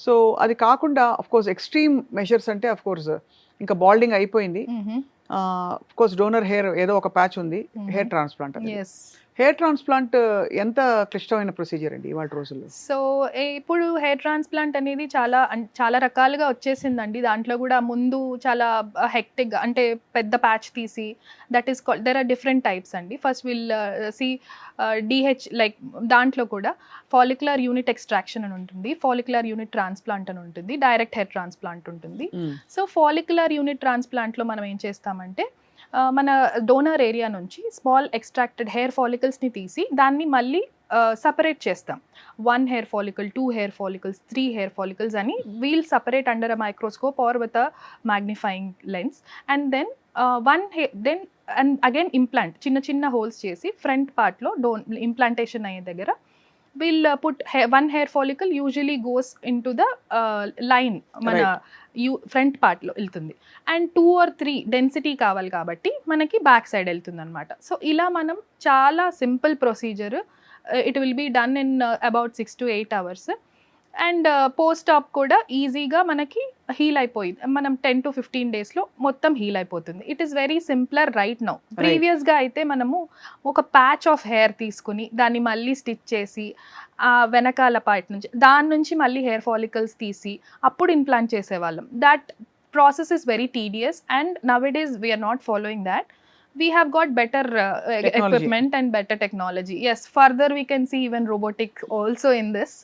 So అది కాకుండా of course extreme measures అంటే ఆఫ్ కోర్స్ ఇంకా బాల్డింగ్ అయిపోయింది. హుహు. ఆఫ్ కోర్స్ డోనర్ హెయిర్ ఏదో ఒక ప్యాచ్ ఉంది. హెయిర్ ట్రాన్స్‌ప్లాంట్ అనేది. యెస్. హెయిర్ ట్రాన్స్‌ప్లాంట్ ఎంత క్లిష్టమైన ప్రొసీజర్ అండి ఇవాళ రోజుల్లో? సో, ఇప్పుడు హెయిర్ ట్రాన్స్‌ప్లాంట్ అనేది చాలా రకాలుగా వచ్చేసిందండి. దాంట్లో గూడా ముందు చాలా హెక్టిక్‌గా అంటే పెద్ద ప్యాచ్ తీసి that is called there are different types అండి. ఫస్ట్ విల్ సీ లైక్ దాంట్లో కూడా ఫాలిక్యులర్ యూనిట్ ఎక్స్‌ట్రాక్షన్ అని ఉంటుంది. ఫాలిక్యులర్ యూనిట్ ట్రాన్స్‌ప్లాంట్ అని ఉంటుంది. డైరెక్ట్ హెయిర్ ట్రాన్స్‌ప్లాంట్ ఉంటుంది. హ్మ్. సో, ఫాలిక్యులర్ యూనిట్ ట్రాన్స్‌ప్లాంట్‌లో మనం ఏం చేస్తామంటే మన డోనర్ ఏరియా నుంచి స్మాల్ ఎక్స్ట్రాక్టెడ్ హెయిర్ ఫాలికల్స్‌ని తీసి దాన్ని మళ్ళీ సెపరేట్ చేస్తాం. 1 hair follicle, 2 hair follicles, 3 hair follicles అని we'll separate under a microscope or with a magnifying lens. And then and again implant చిన్న చిన్న హోల్స్ చేసి ఫ్రంట్ పార్ట్‌లో ఇంప్లాంటేషన్ అయ్యే దగ్గర we'll put 1 hair follicle usually goes into the line మన front పార్ట్‌లో ఎళ్తుంది. అండ్ 2 ఆర్ 3 డెన్సిటీ కావాలి కాబట్టి మనకి బ్యాక్ సైడ్ వెళ్తుందనమాట. సో, ఇలా మనం చాలా simple procedure. It will be done in about 6 to 8 hours. And post ఆప్ కూడా ఈజీగా మనకి హీల్ అయిపోయింది. మనం 10 to 15 డేస్‌లో మొత్తం హీల్ అయిపోతుంది. It is very simpler right now. ప్రీవియస్‌గా అయితే మనము ఒక ప్యాచ్ ఆఫ్ హెయిర్ తీసుకొని దాన్ని మళ్ళీ స్టిచ్ చేసి వెనకాల పార్ట్ నుంచి దాని నుంచి మళ్ళీ హెయిర్ ఫాలికల్స్ తీసి అప్పుడు ఇంప్లాంట్ చేసేవాళ్ళం. That process is very tedious and nowadays we are not following that. We have got better Technology. equipment and better technology. Yes, further we can see even robotic also in this.